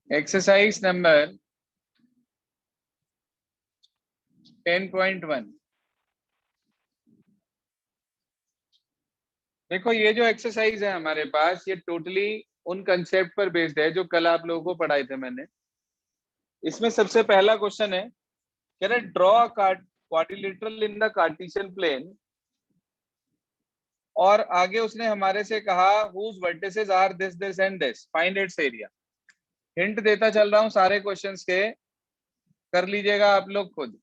Exercise number 10.1। देखो ये जो एक्सरसाइज है हमारे पास, ये टोटली उन कंसेप्ट पर बेस्ड है जो कल आप लोगों को पढ़ाए थे मैंने। इसमें सबसे पहला क्वेश्चन है, कह रहे draw quadrilateral in the Cartesian plane, और आगे उसने हमारे से कहा whose vertices are this this and this, find its area. Hint देता चल रहा हूं सारे क्वेश्चंस के, कर लीजिएगा आप लोग खुद।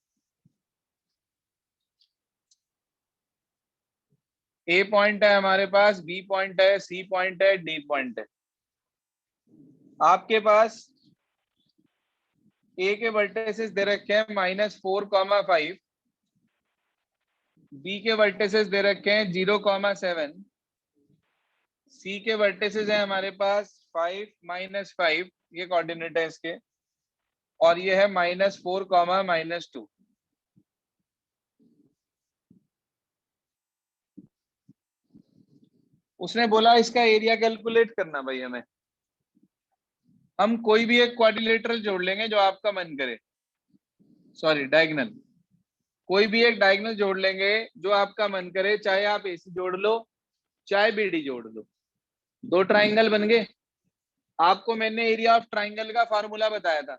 ए पॉइंट है हमारे पास, बी पॉइंट है, सी पॉइंट है, डी पॉइंट है। आपके पास ए के वर्टिसेस दे रखे हैं -4,5, बी के वर्टिसेस दे रखे हैं 0,7, सी के वर्टिसेस है हमारे पास 5 -5, ये कोऑर्डिनेट है इसके, और ये है -4, -2। उसने बोला इसका एरिया कैलकुलेट करना भाई हमें। हम कोई भी एक क्वाड्रिलेटरल जोड़ लेंगे जो आपका मन करे, सॉरी डायगोनल, कोई भी एक डायगोनल जोड़ लेंगे जो आपका मन करे, चाहे आप एसी जोड़ लो चाहे बीडी जोड़ लो, दो ट्राइंगल बन गए। आपको मैंने एरिया ऑफ ट्राइंगल का फॉर्मूला बताया था,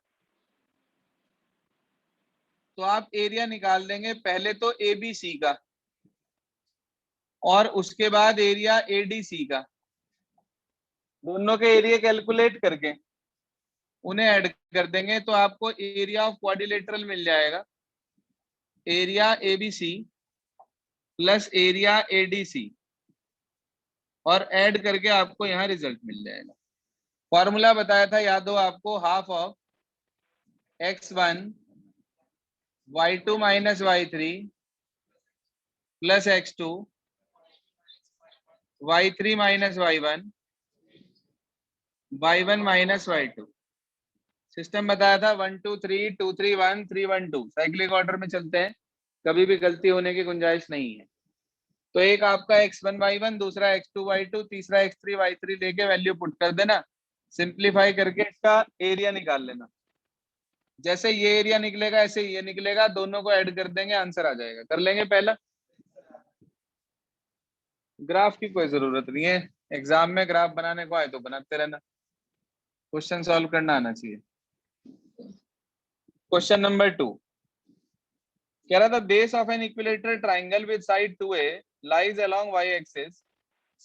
तो आप एरिया निकाल देंगे पहले तो एबीसी का, और उसके बाद एरिया एडीसी का, दोनों के एरिया कैलकुलेट करके उन्हें ऐड कर देंगे तो आपको एरिया ऑफ क्वाड्रिलेटरल मिल जाएगा। Area ABC plus area ADC, और ऐड करके आपको यहाँ रिजल्ट मिल जाएगा। फॉर्मूला बताया था याद हो आपको, half of x1 y2 minus y3 plus x2 y3 minus y1 y1 minus y2। System बताया था 1 2 3 2 3 1 3 1 2, साइक्लिक ऑर्डर में चलते हैं, कभी भी गलती होने की गुंजाइश नहीं है। तो एक आपका x1 y1, दूसरा x2 y2, तीसरा x3 y3 लेके वैल्यू पुट कर देना, सिंप्लीफाई करके इसका एरिया निकाल लेना। जैसे ये एरिया निकलेगा ऐसे ये निकलेगा, दोनों को ऐड कर देंगे, आंसर आ जाएगा। कर लेंगे पहला। ग्राफ की कोई जरूरत नहीं है, एग्जाम में ग्राफ बनाने को आए तो बनाते रहना, क्वेश्चन सॉल्व करना आना चाहिए। क्वेश्चन नंबर 2 कह रहा था base of an equilateral triangle with side 2a lies along y axis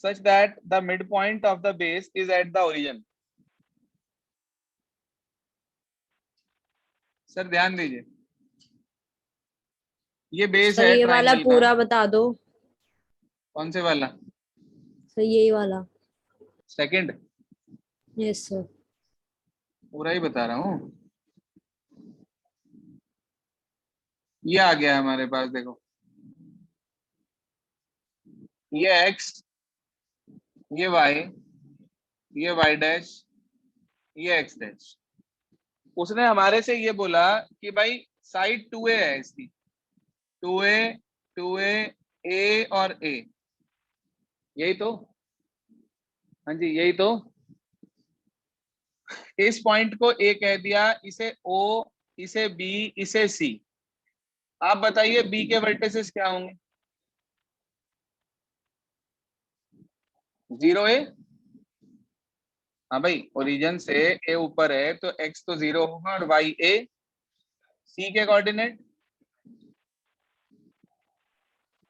such that the midpoint of the base is at the origin। Sir ध्यान दीजिए, ये बेस सर है ये वाला ट्राइंगल का। पूरा बता दो। कौन से वाला? सर यही वाला। सेकंड? Yes sir. पूरा ही बता रहा हूँ। ये आ गया हमारे पास, देखो ये x, ये y, ये y डैश, ये x डैश। उसने हमारे से ये बोला कि भाई साइड 2a है इसकी, 2a 2a a और a, यही तो? हाँ जी यही तो। इस पॉइंट को a कह दिया, इसे o, इसे b, इसे c। आप बताइए b के वर्टिसेस क्या होंगे? 0a। हाँ भाई, ओरिजिन से a ऊपर है तो x तो 0 होगा, और y a। c के कोऑर्डिनेट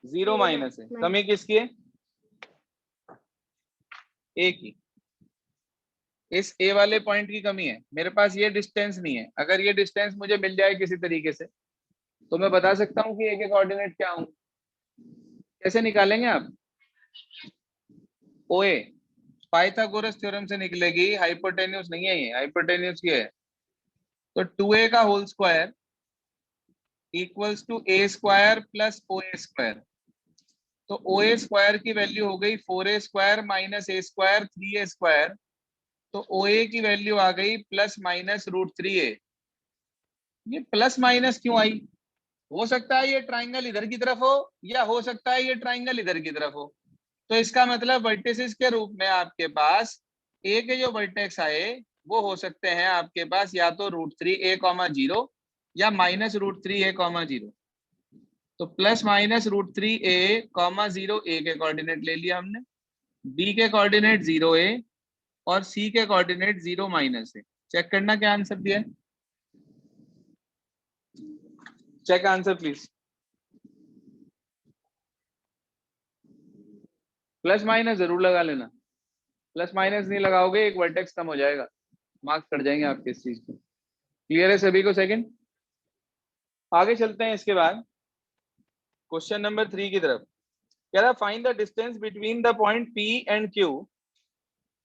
0 माइनस है, कमी किसकी है? a की। इस a वाले पॉइंट की कमी है, मेरे पास ये डिस्टेंस नहीं है। अगर ये डिस्टेंस मुझे मिल जाए किसी तरीके से तो मैं बता सकता हूँ कि a के कोऑर्डिनेट क्या होंगे। कैसे निकालेंगे आप? OA पाइथागोरस थ्योरम से निकलेगी, हाइपोटेन्यूस नहीं है ये, हाइपोटेन्यूस ये है। तो 2a का whole square equals to a square plus OA square. तो OA स्क्वायर की वैल्यू हो गई 4a square minus a square 3a square. तो OA की वैल्यू आ गई +-√3a। ये प्लस माइनस क्यों आई? हो सकता है ये ट्राइंगल इधर की तरफ हो, या हो सकता है ये ट्राइंगल इधर की तरफ हो। तो इसका मतलब वर्टिसेस के रूप में आपके पास ए के जो वर्टेक्स आए वो हो सकते हैं आपके पास या तो √3a, 0 या -√3a, 0। तो ±√3a, 0 a के कोऑर्डिनेट ले लिया हमने, b के कोऑर्डिनेट 0a और c के कोऑर्डिनेट 0 -a। चेक करना क्या आंसर दिया है, check answer please. Plus minus जरूर लगा लेना, प्लस माइनस नहीं लगाओगे एक वर्टेक्स कम हो जाएगा, मार्क्स कट जाएंगे आपके इस चीज के। क्लियर है सभी को? सेकंड, आगे चलते हैं। इसके बाद क्वेश्चन नंबर 3 की तरफ। कह रहा find the distance between the point P and Q।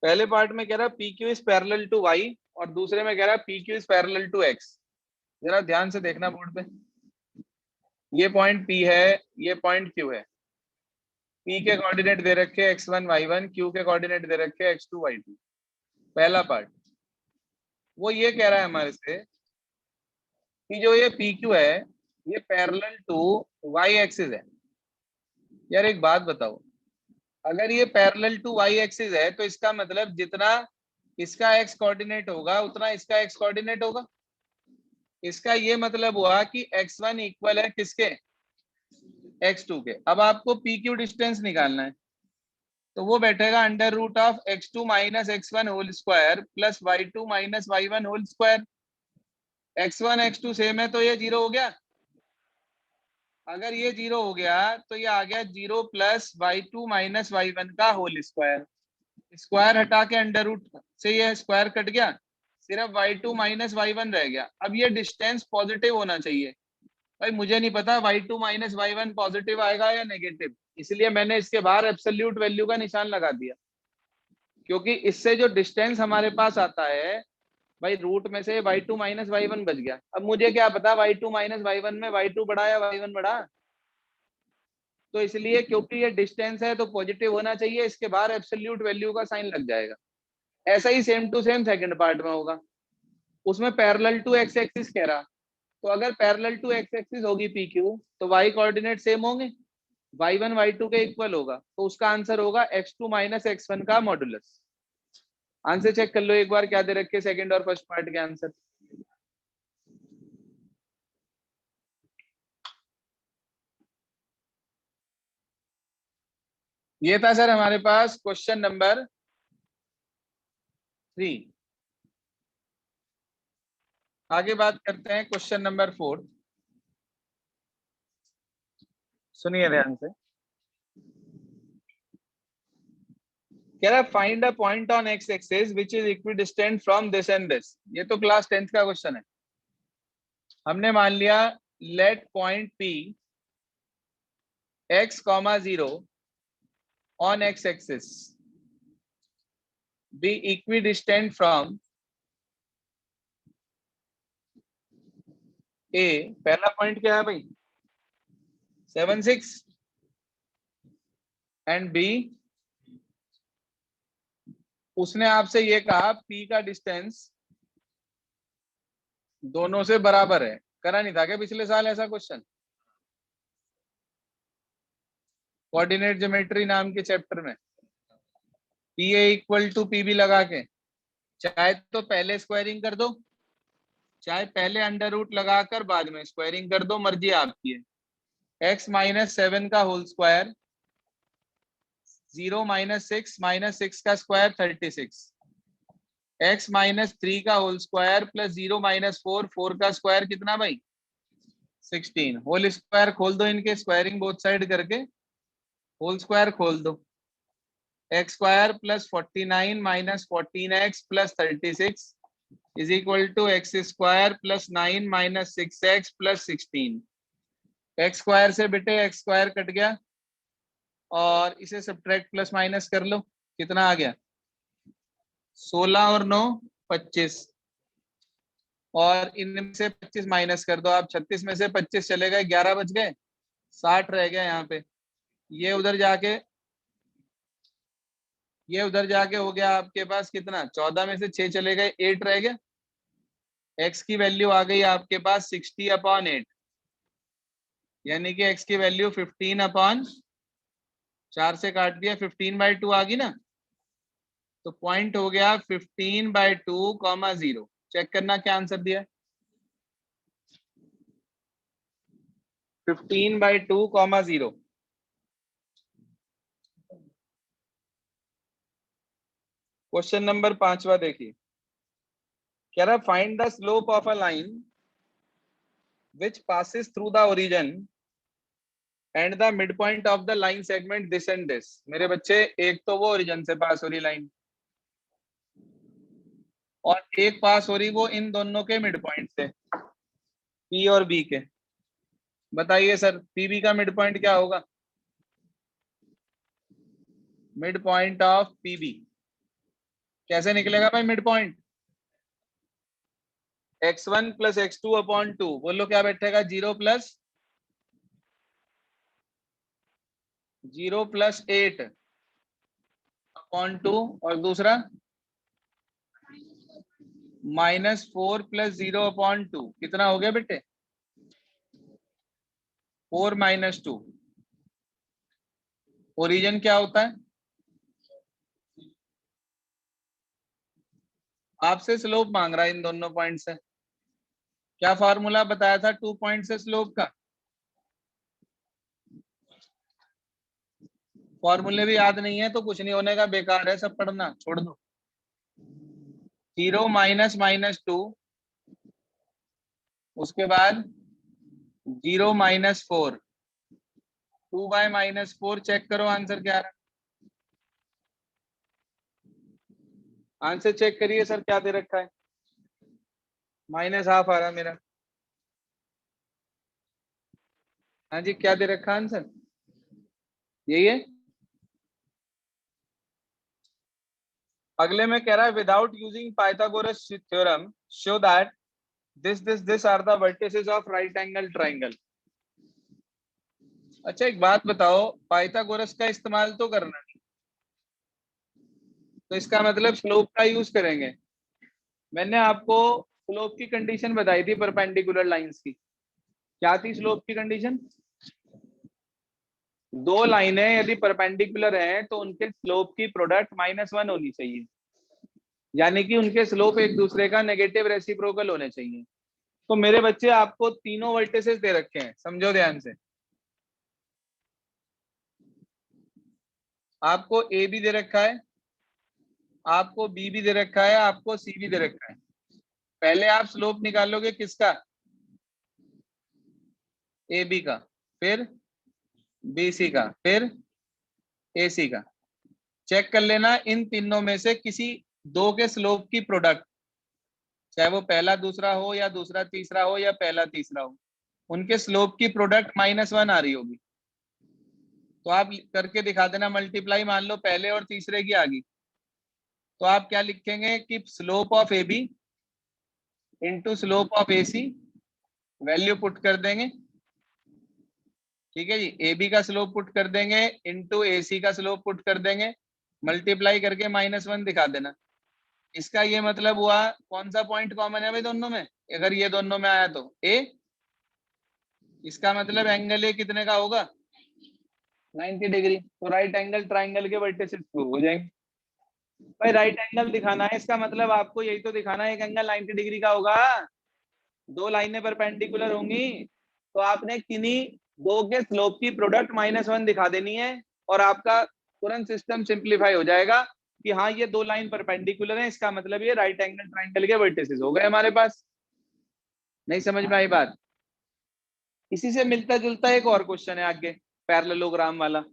पहले पार्ट में कह रहा PQ is parallel to Y और दूसरे में कह रहा PQ is parallel to X। जरा ध्यान से देखना बोर्ड पे, ये पॉइंट P है, ये पॉइंट Q है। P के कोऑर्डिनेट दे रखे x1 y1, Q के कोऑर्डिनेट दे रखे x2 y2। पहला पार्ट वो ये कह रहा है हमारे से कि जो ये PQ है ये पैरेलल टू y एक्सिस है। यार एक बात बताओ, अगर ये पैरेलल टू y एक्सिस है तो इसका मतलब जितना इसका x कोऑर्डिनेट होगा उतना इसका x कोऑर्डिनेट होगा। इसका ये मतलब हुआ कि x1 इक्वल है किसके, x2 के। अब आपको PQ डिस्टेंस निकालना है तो वो बैठेगा √x2 - x1 whole square plus y2 - y1 whole square. x1 x2 same है तो ये 0 हो गया। अगर ये 0 हो गया तो ये आ गया 0 प्लस y2 - y1 का होल स्क्वायर। स्क्वायर हटा के √ से ये स्क्वायर कट गया, सिर्फ y2 - y1 रह गया। अब ये डिस्टेंस पॉजिटिव होना चाहिए। भाई मुझे नहीं पता y2 - y1 पॉजिटिव आएगा या नेगेटिव, इसलिए मैंने इसके बाहर एब्सोल्यूट वैल्यू का निशान लगा दिया, क्योंकि इससे जो डिस्टेंस हमारे पास आता है भाई रूट में से y2 - y1 बच गया। अब मुझे क्या पता y2 - y1 में y2 बढ़ा या y1 बढ़ा, तो इसलिए क्योंकि ये डिस्टेंस है तो पॉजिटिव होना चाहिए, इसके बाहर एब्सोल्यूट वैल्यू का साइन लग जाएगा। ऐसा ही same to same second part में होगा, उसमें पैरेलल टू x एक्सिस कह रहा, तो अगर पैरेलल टू x एक्सिस होगी PQ तो y कोऑर्डिनेट सेम होंगे, y1 y2 के इक्वल होगा, तो उसका आंसर होगा x2 - x1 का मॉडुलस। आंसर चेक कर लो एक बार क्या दे रखे सेकंड और फर्स्ट पार्ट के आंसर। ये था सर हमारे पास क्वेश्चन नंबर 3। आगे बात करते हैं क्वेश्चन नंबर 4। सुनिए ध्यान से, कह रहा find a point on x axis which is equidistant from this and this. ये तो क्लास 10th का क्वेश्चन है। हमने मान लिया let point P x, 0 on x axis be equidistant from A। पहला पॉइंट क्या है भाई 7, 6 एंड B उसने आपसे ये कहा P का डिस्टेंस दोनों से बराबर है। करा नहीं था क्या पिछले साल ऐसा क्वेश्चन कोऑर्डिनेट ज्योमेट्री नाम के चैप्टर में? PA इक्वल टू PB लगा के चाहे तो पहले स्क्वायरिंग कर दो, चाहे पहले √ लगाकर बाद में स्क्वायरिंग कर दो, मर्जी आपकी है। x - 7 का होल स्क्वायर, 0 - 6 का स्क्वायर 36, x - 3 का होल स्क्वायर प्लस 0 - 4 का स्क्वायर कितना भाई 16। होल स्क्वायर खोल दो, इनके स्क्वायरिंग बोथ साइड करके होल स्क्वायर खोल दो। x square plus 49 - 14x plus 36 is equal to x square plus 9 - 6x plus 16। x square से बेटे x स्क्वायर कट गया और इसे सब्ट्रैक्ट प्लस माइनस कर लो, कितना आ गया 16 और 9 25, और इनमें से 25 माइनस कर दो आप, 36 में से 25 चले गए 11 बच गए, 60 रह गया यहाँ पे। ये उधर जाके हो गया आपके पास कितना 14 में से 6 चले गए 8 रह गया। x की वैल्यू आ गई आपके पास 60/8, यानी कि x की वैल्यू 15/4 से काट दिया 15/2 आ गई ना। तो पॉइंट हो गया 15/2, 0। चेक करना क्या आंसर दिया है। 15/2, 0। क्वेश्चन नंबर 5वां देखिए, कह रहा find the slope of a line which passes through the origin and the midpoint of the line segment this and this। मेरे बच्चे, एक तो वो ओरिजिन से पास हो रही लाइन और एक पास हो रही वो इन दोनों के मिड पॉइंट से, पी और बी के। बताइए सर, पीबी का मिड पॉइंट क्या होगा? मिड पॉइंट ऑफ पीबी कैसे निकलेगा भाई? मिड पॉइंट x1 + x2/2, बोलो क्या बैठेगा? 0 + 8/2 और दूसरा -4 + 0/2। कितना हो गया बेटे? 4 - 2। ओरिजिन क्या होता है? आपसे स्लोप मांग रहा है इन दोनों पॉइंट से। क्या फार्मूला बताया था 2 पॉइंट से स्लोप का? फॉर्मूले भी याद नहीं है तो कुछ नहीं होने का, बेकार है सब पढ़ना, छोड़ दो। 0 - -2, उसके बाद 0 - 4, 2/-4। चेक करो आंसर क्या आ रहा है। आंसर चेक करिए सर, क्या दे रखा है? -½ आ रहा है मेरा। हाँ जी, क्या दे रखा है आंसर? यही है। अगले में कह रहा है without using Pythagoras theorem show that this are the vertices of right angle triangle. अच्छा एक बात बताओ, पाइथागोरस का इस्तेमाल तो करना नहीं, तो इसका मतलब स्लोप का यूज करेंगे। मैंने आपको स्लोप की कंडीशन बताई थी परपेंडिकुलर लाइंस की। क्या थी स्लोप की कंडीशन? दो लाइनें यदि परपेंडिकुलर हैं तो उनके स्लोप की प्रोडक्ट -1 होनी चाहिए, यानी कि उनके स्लोप एक दूसरे का नेगेटिव रेसिप्रोकल होने चाहिए। तो मेरे बच्चे, आपको तीनों वर्टिसेस दे रखे हैं, समझो ध्यान से। आपको ए भी दे रखा है, आपको बी भी दे रखा है, आपको सी भी दे रखा है। पहले आप स्लोप निकालोगे किसका? ए बी का, फिर बी सी का, फिर ए सी का। चेक कर लेना इन तीनों में से किसी दो के स्लोप की प्रोडक्ट, चाहे वो पहला दूसरा हो या दूसरा तीसरा हो या पहला तीसरा हो, उनके स्लोप की प्रोडक्ट -1 आ रही होगी। तो आप करके दिखा देना मल्टीप्लाई, मान लो पहले और तीसरे की आ गई, तो आप क्या लिखेंगे कि slope of A B into slope of A C, value put कर देंगे। ठीक है जी, ए बी का स्लोप पुट कर देंगे इंटू ए सी का स्लोप पुट कर देंगे, मल्टीप्लाई करके -1 दिखा देना। इसका ये मतलब हुआ, कौन सा पॉइंट कॉमन है भाई दोनों में? अगर ये दोनों में आया तो ए, इसका मतलब एंगल ए कितने का होगा? 90 डिग्री। तो राइट एंगल ट्राइंगल के वर्टिसेस प्रूव हो जाएंगे। भाई राइट एंगल दिखाना है, इसका मतलब आपको यही तो दिखाना है, एक एंगल 90 डिग्री का होगा। दो लाइनें परपेंडिकुलर होंगी तो आपने किन्हीं दो के स्लोप की प्रोडक्ट -1 दिखा देनी है और आपका तुरंत सिस्टम सिंप्लीफाई हो जाएगा कि हाँ ये दो लाइन परपेंडिकुलर है, इसका मतलब ये राइट एंगल ट्राइंगल के वर्टिसेस हो गए हमारे पास। नहीं समझ में आई बात? इसी से मिलता जुलता एक और क्वेश्चन है आगे, पैरेललोग्राम वाला,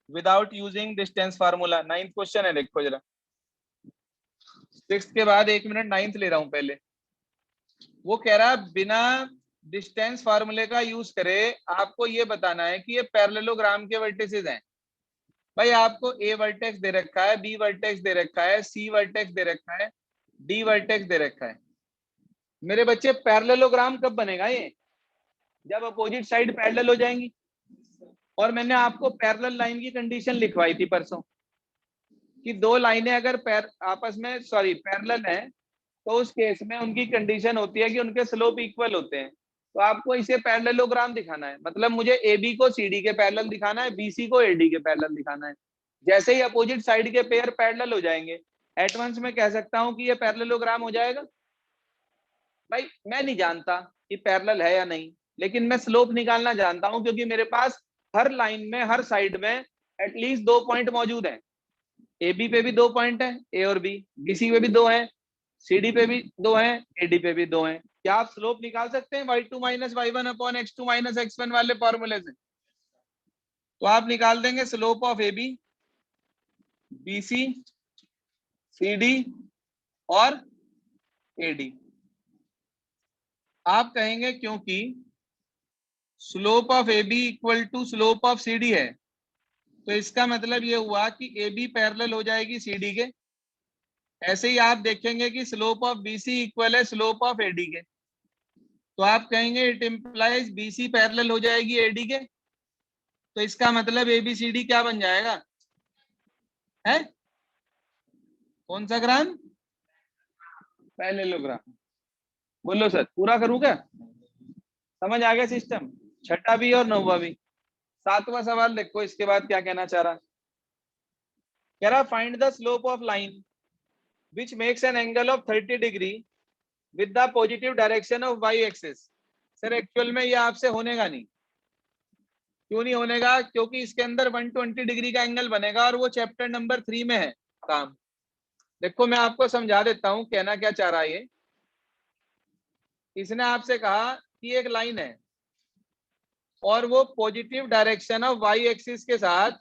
without using distance formula. 9th question है, देखो जरा। 6th के बाद 1 मिनट 9th ले रहा हूं पहले। वो कह रहा है बिना डिस्टेंस फार्मूले का यूज करे आपको ये बताना है कि ये पैरेललोग्राम के वर्टिसेस हैं। भाई आपको ए वर्टेक्स दे रखा है, बी वर्टेक्स दे रखा है, सी वर्टेक्स दे रखा है, डी वर्टेक्स दे रखा है। मेरे बच्चे पैरेललोग्राम कब बनेगा? ये जब अपोजिट साइड पैरेलल हो जाएंगी। और मैंने आपको पैरेलल लाइन की कंडीशन लिखवाई थी परसों कि दो लाइनें अगर आपस में पैरेलल हैं तो उस केस में उनकी कंडीशन होती है कि उनके स्लोप इक्वल होते हैं। तो आपको इसे पैरेललोग्राम दिखाना है, मतलब मुझे ए बी को सी डी के पैरेलल दिखाना है, बी सी को ए डी के पैरेलल दिखाना है। जैसे ही अपोजिट साइड के पेयर पैरेलल हो जाएंगे, एट वंस मैं कह सकता हूं कि ये पैरेललोग्राम हो जाएगा। भाई मैं नहीं जानता कि पैरेलल है या नहीं, लेकिन मैं स्लोप निकालना जानता हूं, क्योंकि मेरे पास हर लाइन में, हर साइड में एटलीस्ट 2 पॉइंट मौजूद हैं। ए बी पे भी 2 पॉइंट है, ए और बी, बी सी पे भी 2 है, सी डी पे भी 2 है, ए डी पे भी 2 है। क्या आप स्लोप निकाल सकते हैं y2 minus y1 upon x2 minus x1 वाले फॉर्मूले से? तो आप निकाल देंगे slope of A B, B C, C D और ए डी। आप कहेंगे क्योंकि slope of A B equal to slope of C D है, तो इसका मतलब ये हुआ कि ए बी पैरेलल हो जाएगी सी डी के। ऐसे ही आप देखेंगे कि slope of B C equal है स्लोप ऑफ ए डी के, तो आप कहेंगे it implies B C parallel हो जाएगी ए डी के। तो इसका मतलब ए बी सी डी क्या बन जाएगा, है कौन सा ग्राम? पैरेललोग्राम। बोलो सर पूरा करूं क्या? समझ आ गया सिस्टम? छठा भी और नौवा भी। सातवां सवाल देखो, इसके बाद क्या कहना चाह रहा, कह रहा find the slope of line which makes an angle of 30 degree with the positive direction of Y axis. Sir actual में ये आपसे होने का नहीं। क्यों नहीं होनेगा? क्योंकि इसके अंदर 120 डिग्री का एंगल बनेगा और वो चैप्टर नंबर 3 में है काम। देखो मैं आपको समझा देता हूं कहना क्या चाह रहा है ये। इसने आपसे कहा कि एक लाइन है और वो positive direction of Y axis के साथ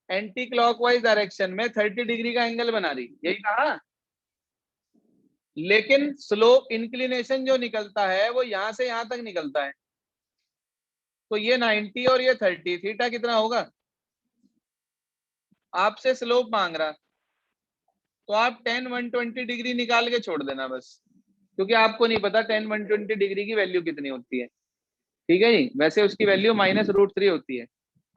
एंटी क्लॉकवाइज डायरेक्शन में 30 डिग्री का एंगल बना रही, यही कहा। लेकिन स्लोप इंक्लिनेशन जो निकलता है वो यहां से यहां तक निकलता है। तो ये 90 और ये 30, थीटा कितना होगा? आपसे स्लोप मांग रहा, तो आप 10 120 डिग्री निकाल के छोड़ देना बस, क्योंकि आपको नहीं पता 10 120 डिग्री की वैल्यू कितनी होती है। ठीक है जी, वैसे उसकी वैल्यू -√3 होती है।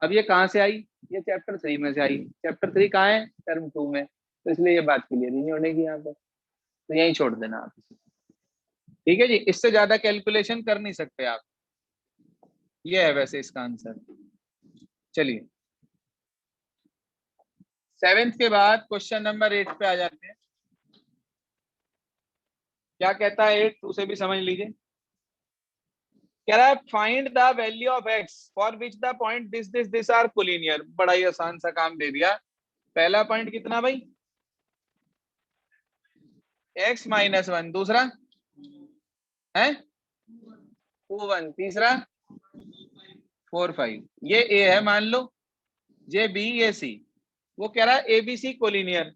अब ये कहाँ से आई? ये चैप्टर 3 में से आई। चैप्टर 3 कहाँ है? टर्म 2 में। तो इसलिए ये बात क्लियर नहीं होने की यहाँ पर, तो यहीं छोड़ देना आप। ठीक है जी, इससे ज्यादा कैलकुलेशन कर नहीं सकते आप। ये है वैसे इसका आंसर। चलिए 7th के बाद क्वेश्चन नंबर 8 पे आ जाते हैं। क्या कहता है 8, उसे भी समझ लीजिए। कह रहा है find the value of x for which the point this are collinear. बड़ा ही आसान सा काम दे दिया। पहला पॉइंट कितना भाई? x -1, दूसरा है 2 1, तीसरा 4 5। ये a है मान लो, ये b, ये c। वो कह रहा है ए बी सी कोलिनियर।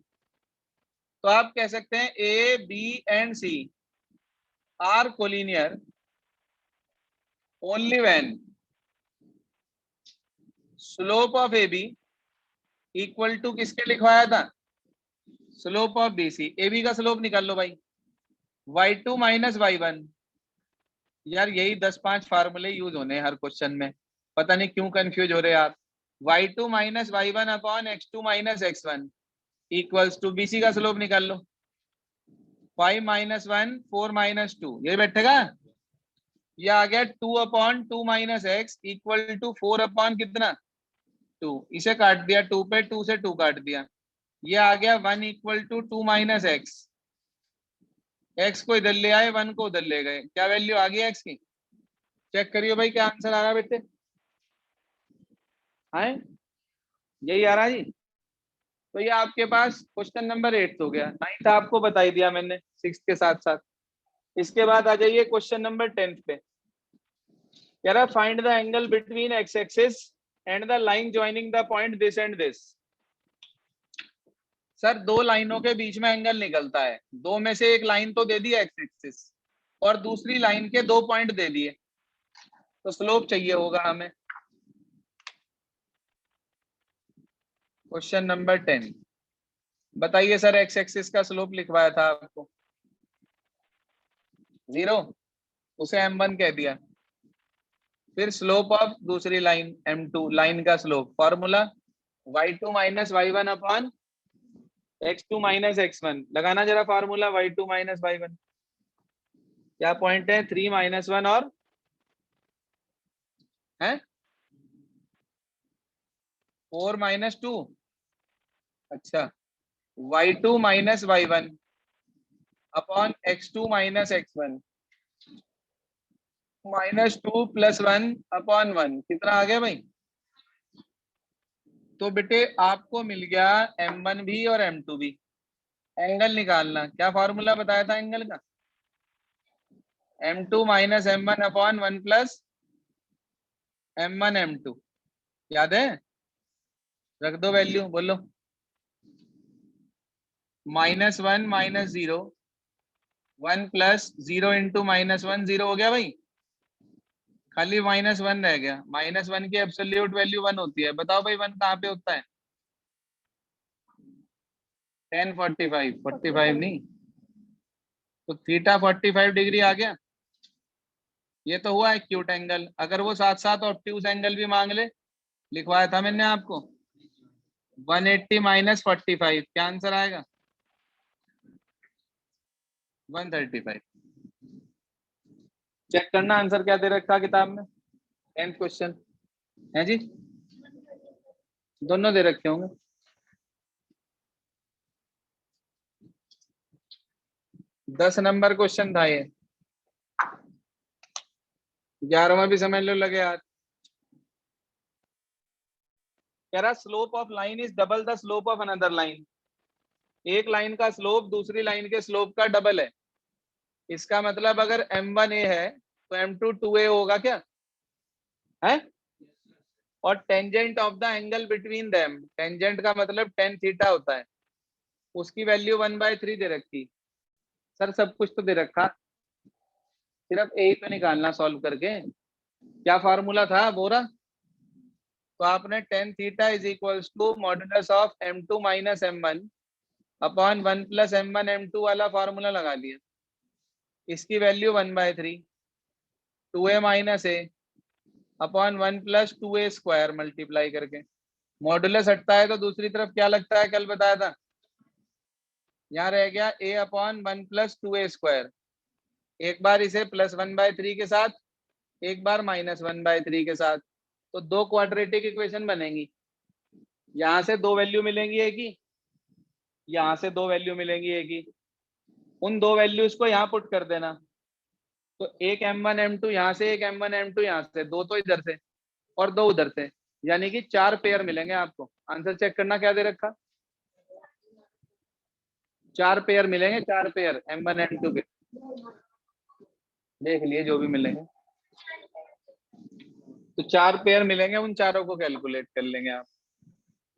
तो आप कह सकते हैं A B and C are collinear only when slope of A B equal to किसके लिखवाया था? Slope of B C. A B का स्लोप निकाल लो भाई, y2 माइनस y1। यार यही 10-5 फार्मूले यूज होने हर क्वेश्चन में, पता नहीं क्यों कंफ्यूज हो रहे आप। y2 minus y1 upon x2 minus x1 equals to bc का स्लोप निकाल लो, 5 -1 4 -2, ये बैठेगा। ये आ गया 2 upon 2 minus X equal to 4 upon कितना 2। इसे काट दिया 2 पे, 2 से 2 काट दिया। ये आ गया 1 equal to 2 minus X. X को इधर ले आए, 1 को उधर ले गए, क्या वैल्यू आ गई एक्स की? चेक करियो भाई क्या आंसर आ रहा है बेटे। हाँ यही आ रहा है जी। तो ये आपके पास क्वेश्चन नंबर 8 हो गया। 9th आपको बता ही दिया मैंने 6 के साथ साथ। इसके बाद आ जाइए क्वेश्चन नंबर 10 पे। कह रहा find the angle between x axis and the line joining the point this and this. Sir दो लाइनों के बीच में एंगल निकलता है, दो में से एक लाइन तो दे दी एक्स एक्सिस और दूसरी लाइन के 2 पॉइंट दे दिए, तो स्लोप चाहिए होगा हमें। क्वेश्चन नंबर 10 बताइए सर, एक्स एक्सिस का स्लोप लिखवाया था आपको 0, उसे m1 कह दिया। फिर स्लोप ऑफ दूसरी लाइन m2, लाइन का slope formula y2 minus y1 upon x2 minus x1। लगाना जरा फॉर्मूला y2 माइनस y1। क्या पॉइंट है? 3 -1 और है 4 -2। अच्छा, y2 minus y1 upon x2 minus x1 -2 + 1 upon 1 कितना आ गया भाई? तो बेटे आपको मिल गया m1 भी और m2 भी। एंगल निकालना, क्या फॉर्मूला बताया था एंगल का? m2 minus m1 upon 1 plus m1 m2, याद है? रख दो वैल्यू, बोलो। -1 - 0 1 + 0 × -1 0 हो गया भाई। खाली -1 रह गया। -1 की एब्सोल्यूट वैल्यू 1 होती है। बताओ भाई 1 कहाँ पे होता है? tan 45, 45 नहीं तो थीटा 45 डिग्री आ गया। ये तो हुआ एक्यूट एंगल। अगर वो साथ साथ ऑब्ट्यूज एंगल भी मांग ले, लिखवाया था मैंने आपको, 180 - 45 क्या आंसर आएगा? 135। चेक करना आंसर क्या दे रखा किताब में, 10th क्वेश्चन है जी। दोनों दे रखे होंगे। 10 नंबर क्वेश्चन था ये। 11वां भी समझ लो लगे यार। कह रहा slope of line is double the slope of another line. एक लाइन का स्लोप दूसरी लाइन के स्लोप का डबल है। इसका मतलब अगर m1 a है तो m2 2a होगा क्या है? और tangent of the angle between them, tangent का मतलब tan थीटा होता है, उसकी वैल्यू 1/3 दे रखी। सर सब कुछ तो दे रखा, सिर्फ a ही तो निकालना सॉल्व करके। क्या फार्मूला था बोरा? तो आपने tan theta is equals to modulus of m2 minus m1 upon 1 + m1 m2 वाला फार्मूला लगा लिया। इसकी value 1/3 2a minus a upon 1 + 2a² multiply करके। मॉडुलस हटता है तो दूसरी तरफ क्या लगता है, कल बताया था। यहाँ रह गया a अपॉन 1 + 2a²। एक बार इसे +1/3 के साथ, एक बार -1/3 के साथ, तो दो क्वाड्रेटिक इक्वेशन बनेंगी। यहाँ से दो वैल्यू मिलेंगी एक ही, यहाँ से दो वैल्यू मिलेंगी एक ही। उन दो वैल्यूज को यहाँ पुट कर देना, तो एक m1 m2 यहाँ से, एक m1 m2 यहाँ से, दो तो इधर से और दो उधर से, यानी कि 4 पेयर मिलेंगे आपको। आंसर चेक करना क्या दे रखा, 4 पेयर मिलेंगे, 4 पेयर m1 m2 के। देख लिए जो भी मिलेंगे, तो 4 पेयर मिलेंगे, उन चारों को कैलकुलेट कर लेंगे आप।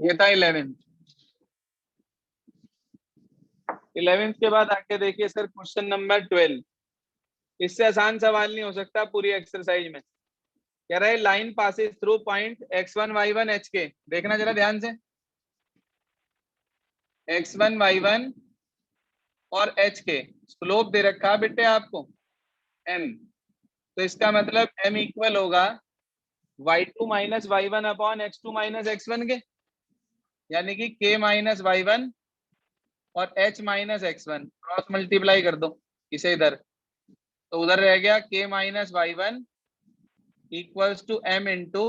ये था 11th। 11th के बाद आके देखिए सर क्वेश्चन नंबर 12। इससे आसान सवाल नहीं हो सकता पूरी एक्सरसाइज में। कह रहा है line passes through point x1 y1 hk। देखना जरा ध्यान से, x1 y1 और hk स्लोप दे रखा है बेटे आपको m। तो इसका मतलब m इक्वल होगा y2 minus y1 upon x2 minus x1 के, यानी कि k माइनस y1 और h minus x1 cross multiply कर दो इसे इधर, तो उधर रह गया k minus y1 equals to m into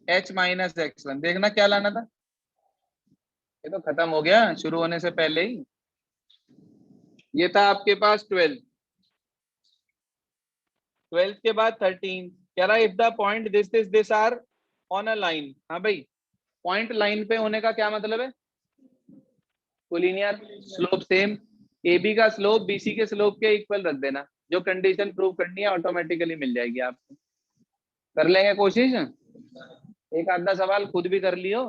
h minus x1। देखना क्या लाना था, ये तो खत्म हो गया शुरू होने से पहले ही। ये था आपके पास 12th के बाद 13। कह रहा है if the point this are on a line. हाँ भाई, पॉइंट लाइन पे होने का क्या मतलब है, collinear, slope same, A B का स्लोप बीसी के स्लोप के इक्वल रख देना। जो कंडीशन प्रूव करनी है ऑटोमेटिकली मिल जाएगी आपको। कर लेंगे कोशिश, एक आधा सवाल खुद भी कर लियो।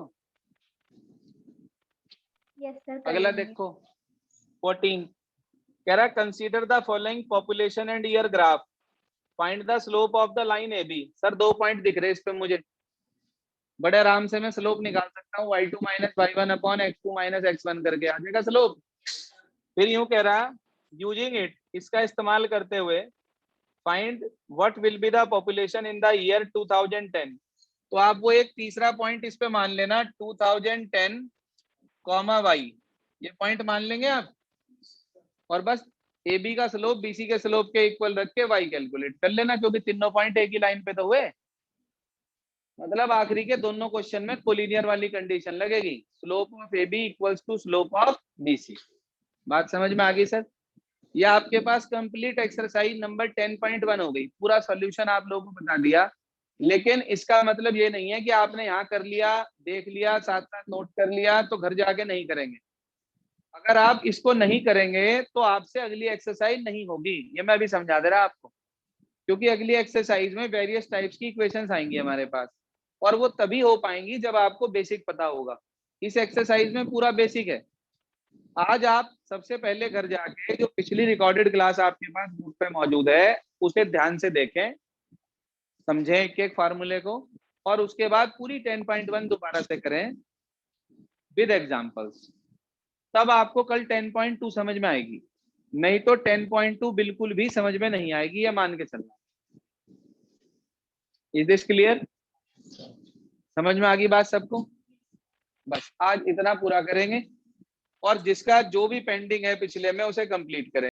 Yes sir. अगला देखो 14। कह रहा consider the following population and year graph, find the slope of the line A B. Sir दो पॉइंट दिख रहे इस पे मुझे, बड़े आराम से मैं स्लोप निकाल सकता हूँ y2 minus y1 upon x2 minus x1 करके आ जाएगा स्लोप। फिर यूं कह रहा यूजिंग इट, इसका इस्तेमाल करते हुए, find what will be the population in the year 2010। तो आप वो एक तीसरा पॉइंट इस पे मान लेना 2010 कॉमा वाई, ये पॉइंट मान लेंगे आप, और बस ए बी का स्लोप बीसी के स्लोप के इक्वल रख के वाई कैलकुलेट कर लेना, क्योंकि तीनों पॉइंट एक ही लाइन पे तो हुए। मतलब आखिरी के दोनों क्वेश्चन में कोलिनियर वाली कंडीशन लगेगी, slope of A B equals to slope of B C. बात समझ में आ गई सर? ये आपके पास कंप्लीट एक्सरसाइज नंबर 10.1 हो गई। पूरा सॉल्यूशन आप लोगों को बता दिया, लेकिन इसका मतलब ये नहीं है कि आपने यहाँ कर लिया, देख लिया, साथ साथ नोट कर लिया तो घर जाके नहीं करेंगे। अगर आप इसको नहीं करेंगे तो आपसे अगली एक्सरसाइज नहीं होगी, ये मैं अभी समझा दे रहा आपको। क्योंकि अगली एक्सरसाइज में वेरियस टाइप्स की इक्वेशंस आएंगी हमारे पास, और वो तभी हो पाएंगी जब आपको बेसिक पता होगा। इस एक्सरसाइज में पूरा बेसिक है। आज आप सबसे पहले घर जाके जो पिछली रिकॉर्डेड क्लास आपके पास बुक पे मौजूद है उसे ध्यान से देखें, समझें एक एक फार्मूले को, और उसके बाद पूरी 10.1 दोबारा से करें विद एग्जांपल्स। तब आपको कल 10.2 समझ में आएगी, नहीं तो 10.2 बिल्कुल भी समझ में नहीं आएगी, ये मान के चलना। Is this clear? समझ में आ गई बात सबको? बस आज इतना पूरा करेंगे, और जिसका जो भी पेंडिंग है पिछले में उसे कंप्लीट करें।